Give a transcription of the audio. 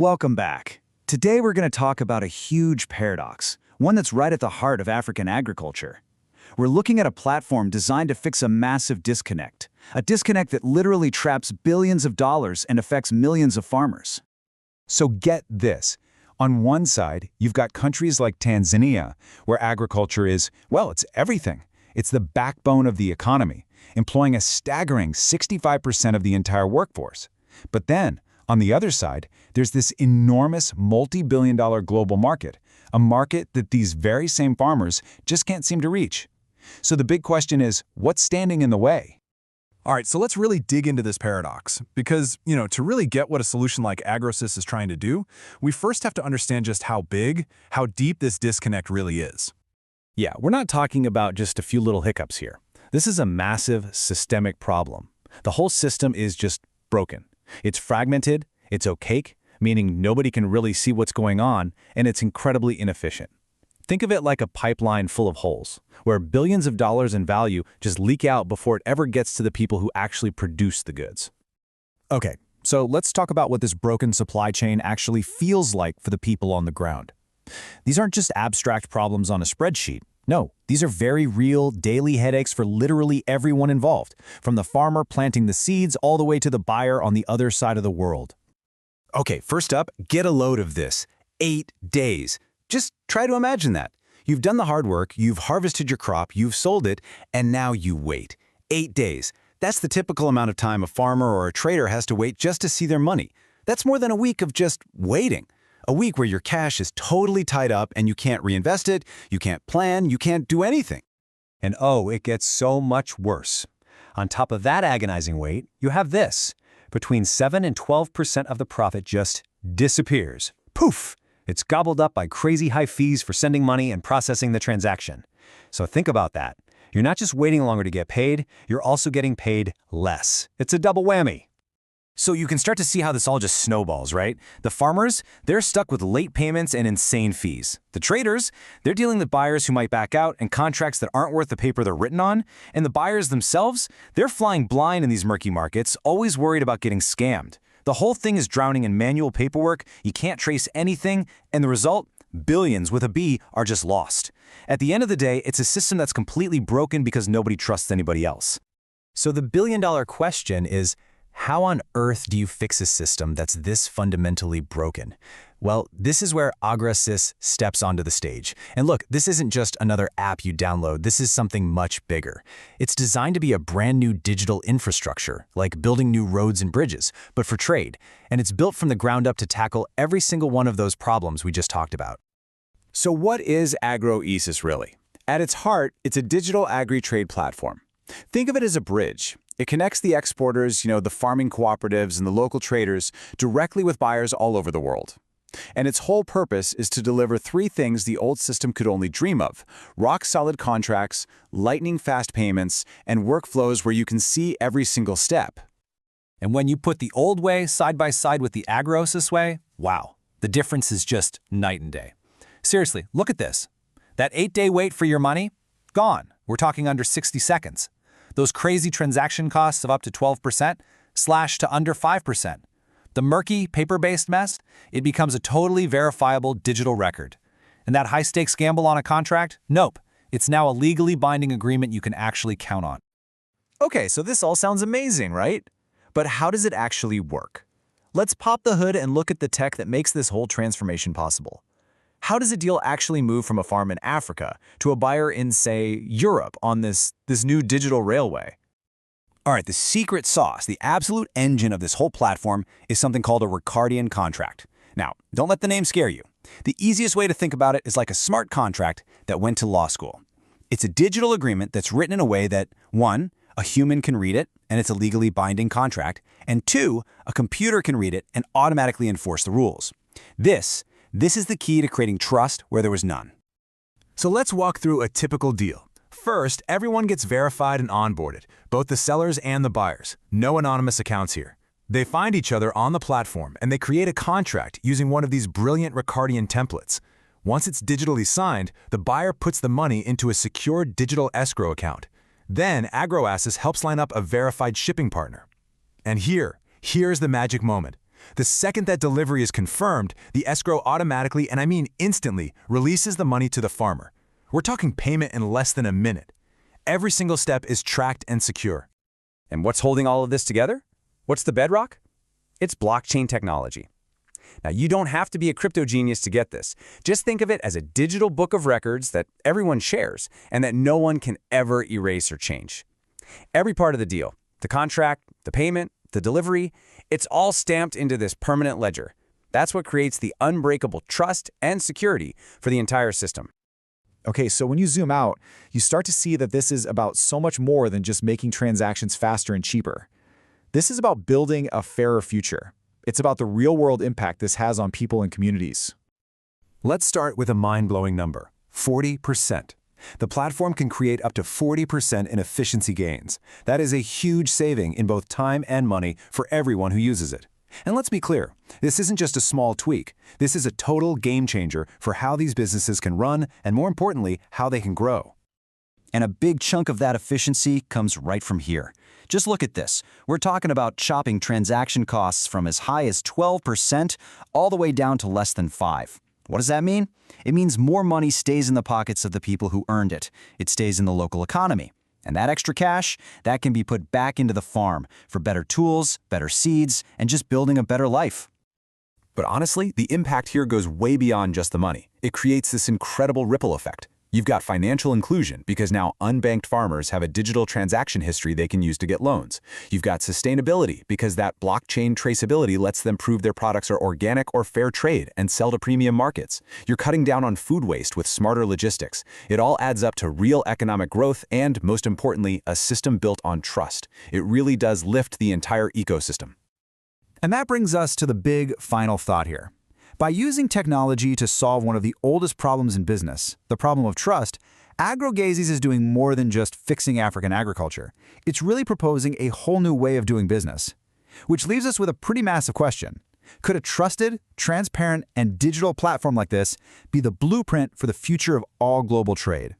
Welcome back. Today we're going to talk about a huge paradox, one that's right at the heart of African agriculture. We're looking at a platform designed to fix a massive disconnect, a disconnect that literally traps billions of dollars and affects millions of farmers. So get this. On one side, you've got countries like Tanzania, where agriculture is, well, it's everything. It's the backbone of the economy, employing a staggering 65% of the entire workforce. But then, on the other side, there's this enormous multi-billion-dollar global market, a market that these very same farmers just can't seem to reach. So the big question is, what's standing in the way? All right, so let's really dig into this paradox because, to really get what a solution like Agroasys is trying to do, we first have to understand just how big, how deep this disconnect really is. Yeah, we're not talking about just a few little hiccups here. This is a massive systemic problem. The whole system is just broken. It's fragmented, it's opaque, meaning nobody can really see what's going on, and it's incredibly inefficient. Think of it like a pipeline full of holes, where billions of dollars in value just leak out before it ever gets to the people who actually produce the goods. Okay, so let's talk about what this broken supply chain actually feels like for the people on the ground. These aren't just abstract problems on a spreadsheet. No, these are very real, daily headaches for literally everyone involved, from the farmer planting the seeds all the way to the buyer on the other side of the world. Okay, first up, get a load of this. 8 days. Just try to imagine that. You've done the hard work, you've harvested your crop, you've sold it, and now you wait. 8 days. That's the typical amount of time a farmer or a trader has to wait just to see their money. That's more than a week of just waiting. A week where your cash is totally tied up and you can't reinvest it, you can't plan, you can't do anything. And oh, it gets so much worse. On top of that agonizing wait, you have this. Between 7 and 12% of the profit just disappears. Poof! It's gobbled up by crazy high fees for sending money and processing the transaction. So think about that. You're not just waiting longer to get paid, you're also getting paid less. It's a double whammy. So you can start to see how this all just snowballs, right? The farmers, they're stuck with late payments and insane fees. The traders, they're dealing with buyers who might back out and contracts that aren't worth the paper they're written on. And the buyers themselves, they're flying blind in these murky markets, always worried about getting scammed. The whole thing is drowning in manual paperwork, you can't trace anything, and the result? Billions with a B are just lost. At the end of the day, it's a system that's completely broken because nobody trusts anybody else. So the billion-dollar question is, how on earth do you fix a system that's this fundamentally broken? Well, this is where Agroasys steps onto the stage. And look, this isn't just another app you download. This is something much bigger. It's designed to be a brand new digital infrastructure, like building new roads and bridges, but for trade. And it's built from the ground up to tackle every single one of those problems we just talked about. So what is Agroasys really? At its heart, it's a digital agri-trade platform. Think of it as a bridge. It connects the exporters, the farming cooperatives and the local traders directly with buyers all over the world. And its whole purpose is to deliver 3 things the old system could only dream of: rock-solid contracts, lightning-fast payments, and workflows where you can see every single step. And when you put the old way side by side with the Agroasys way, wow, the difference is just night and day. Seriously, look at this. That 8-day wait for your money? Gone. We're talking under 60 seconds. Those crazy transaction costs of up to 12% slashed to under 5%. The murky, paper-based mess, it becomes a totally verifiable digital record. And that high-stakes gamble on a contract? Nope. It's now a legally binding agreement you can actually count on. Okay, so this all sounds amazing, right? But how does it actually work? Let's pop the hood and look at the tech that makes this whole transformation possible. How does a deal actually move from a farm in Africa to a buyer in, say, Europe on this new digital railway? All right, the secret sauce, the absolute engine of this whole platform is something called a Ricardian contract. Now, don't let the name scare you. The easiest way to think about it is like a smart contract that went to law school. It's a digital agreement that's written in a way that, 1, a human can read it, and it's a legally binding contract, and 2, a computer can read it and automatically enforce the rules. This is the key to creating trust where there was none. So let's walk through a typical deal. First, everyone gets verified and onboarded, both the sellers and the buyers. No anonymous accounts here. They find each other on the platform and they create a contract using one of these brilliant Ricardian templates. Once it's digitally signed, the buyer puts the money into a secure digital escrow account. Then Agroasys helps line up a verified shipping partner. And here's the magic moment. The second that delivery is confirmed, the escrow automatically, and I mean instantly, releases the money to the farmer. We're talking payment in less than a minute. Every single step is tracked and secure. And what's holding all of this together? What's the bedrock? It's blockchain technology. Now, you don't have to be a crypto genius to get this. Just think of it as a digital book of records that everyone shares and that no one can ever erase or change. Every part of the deal, the contract, the payment, the delivery, it's all stamped into this permanent ledger. That's what creates the unbreakable trust and security for the entire system. Okay, so when you zoom out, you start to see that this is about so much more than just making transactions faster and cheaper. This is about building a fairer future. It's about the real-world impact this has on people and communities. Let's start with a mind-blowing number, 40%. The platform can create up to 40% in efficiency gains. That is a huge saving in both time and money for everyone who uses it. And let's be clear, this isn't just a small tweak. This is a total game changer for how these businesses can run and, more importantly, how they can grow. And a big chunk of that efficiency comes right from here. Just look at this. We're talking about chopping transaction costs from as high as 12% all the way down to less than 5%. What does that mean? It means more money stays in the pockets of the people who earned it. It stays in the local economy. And that extra cash, that can be put back into the farm for better tools, better seeds, and just building a better life. But honestly, the impact here goes way beyond just the money. It creates this incredible ripple effect. You've got financial inclusion because now unbanked farmers have a digital transaction history they can use to get loans. You've got sustainability because that blockchain traceability lets them prove their products are organic or fair trade and sell to premium markets. You're cutting down on food waste with smarter logistics. It all adds up to real economic growth and, most importantly, a system built on trust. It really does lift the entire ecosystem. And that brings us to the big final thought here. By using technology to solve one of the oldest problems in business, the problem of trust, Agroasys is doing more than just fixing African agriculture. It's really proposing a whole new way of doing business. Which leaves us with a pretty massive question. Could a trusted, transparent, and digital platform like this be the blueprint for the future of all global trade?